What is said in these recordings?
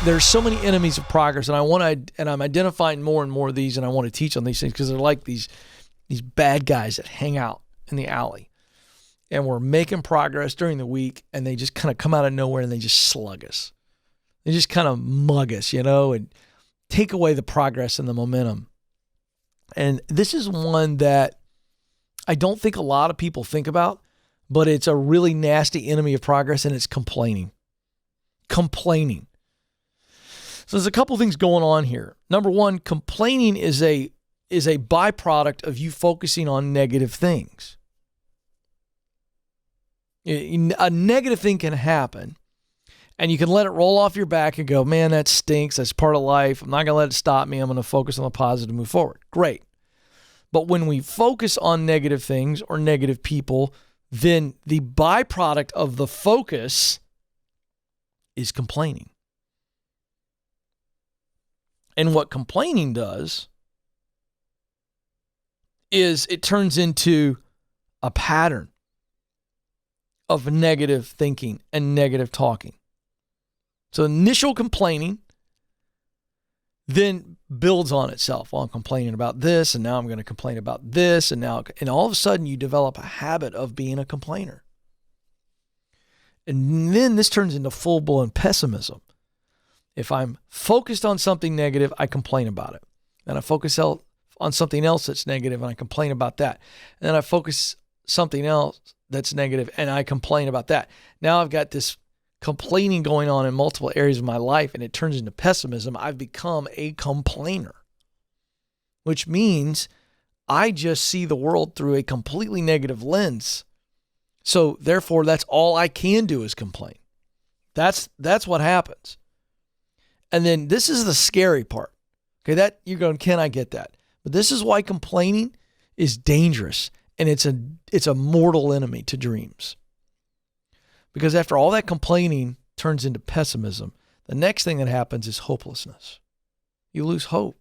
there's so many enemies of progress, and I'm identifying more and more of these, and I want to teach on these things because they're like these bad guys that hang out in the alley, and we're making progress during the week, and they just kind of come out of nowhere and they just slug us. They just kind of mug us, and take away the progress and the momentum. And this is one that I don't think a lot of people think about, but it's a really nasty enemy of progress, and it's complaining. Complaining. So there's a couple things going on here. Number one, complaining is a byproduct of you focusing on negative things. A negative thing can happen, and you can let it roll off your back and go, man, that stinks. That's part of life. I'm not going to let it stop me. I'm going to focus on the positive and move forward. Great. But when we focus on negative things or negative people, then the byproduct of the focus is complaining. And what complaining does is it turns into a pattern of negative thinking and negative talking. So initial complaining then builds on itself. Well, I'm complaining about this, and now I'm going to complain about this, and all of a sudden you develop a habit of being a complainer. And then this turns into full-blown pessimism. If I'm focused on something negative, I complain about it. And I focus on something else that's negative, and I complain about that. And then I focus something else that's negative, and I complain about that. Now I've got this complaining going on in multiple areas of my life, and it turns into pessimism. I've become a complainer, which means I just see the world through a completely negative lens. So therefore, that's all I can do is complain. That's what happens. And then this is the scary part. Okay, that you're going, Ken, I get that. But this is why complaining is dangerous, and it's a mortal enemy to dreams. Because after all that complaining turns into pessimism, the next thing that happens is hopelessness. You lose hope.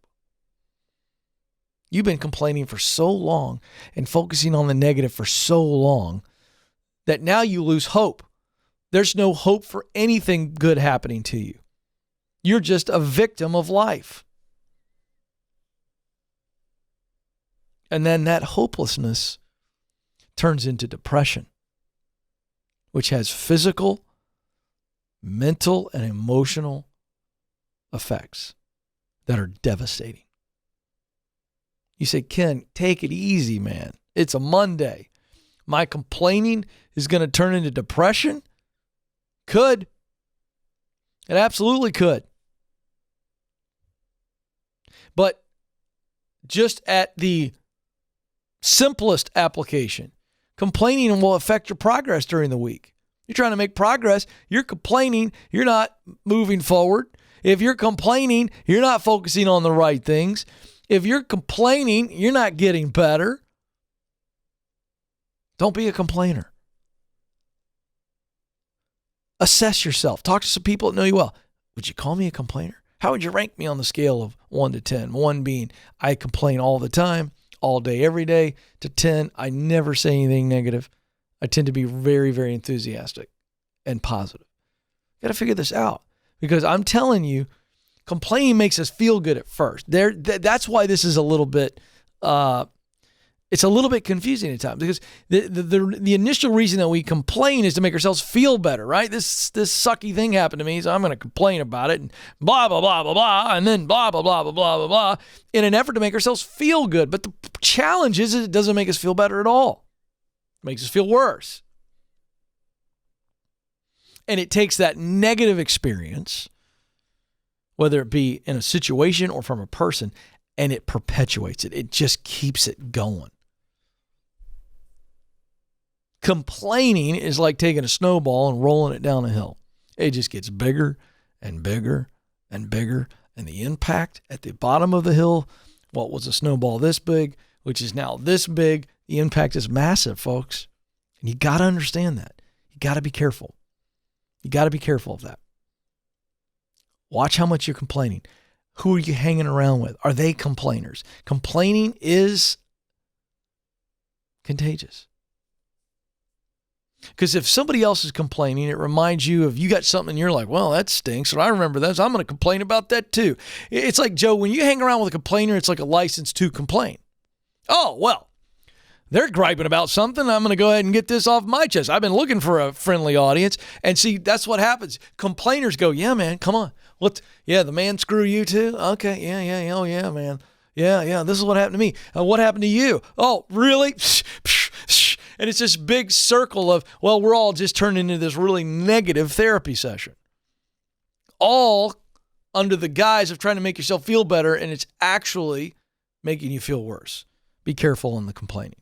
You've been complaining for so long and focusing on the negative for so long that now you lose hope. There's no hope for anything good happening to you. You're just a victim of life. And then that hopelessness turns into depression, which has physical, mental, and emotional effects that are devastating. You say, Ken, take it easy, man. It's a Monday. My complaining is going to turn into depression? Could. It absolutely could. But just at the simplest application, complaining will affect your progress during the week. You're trying to make progress. You're complaining. You're not moving forward. If you're complaining, you're not focusing on the right things. If you're complaining, you're not getting better. Don't be a complainer. Assess yourself. Talk to some people that know you well. Would you call me a complainer? How would you rank me on the scale of 1 to 10? 1 being I complain all the time, all day, every day, to 10, I never say anything negative. I tend to be very, very enthusiastic and positive. Got to figure this out because I'm telling you, complaining makes us feel good at first. That's why this is a little bit, it's a little bit confusing at times because the initial reason that we complain is to make ourselves feel better, right? This sucky thing happened to me, so I'm going to complain about it and blah, blah, blah, blah, blah, and then blah, blah, blah, blah, blah, blah, blah, in an effort to make ourselves feel good. But the challenge is it doesn't make us feel better at all. It makes us feel worse. And it takes that negative experience, whether it be in a situation or from a person, and it perpetuates it. It just keeps it going. Complaining is like taking a snowball and rolling it down a hill. It just gets bigger and bigger and bigger. And the impact at the bottom of the hill, what was a snowball this big, which is now this big, the impact is massive, folks. And you got to understand that. You got to be careful. You got to be careful of that. Watch how much you're complaining. Who are you hanging around with? Are they complainers? Complaining is contagious. Because if somebody else is complaining, it reminds you of you got something and you're like, well, that stinks. Or I remember that. So I'm going to complain about that too. It's like, Joe, when you hang around with a complainer, it's like a license to complain. Oh, well, they're griping about something. I'm going to go ahead and get this off my chest. I've been looking for a friendly audience. And see, that's what happens. Complainers go, yeah, man, come on. What? Yeah, the man screw you too? Okay, yeah. Oh, yeah, man. Yeah, this is what happened to me. What happened to you? Oh, really? And it's this big circle of, well, we're all just turning into this really negative therapy session. All under the guise of trying to make yourself feel better, and it's actually making you feel worse. Be careful in the complaining.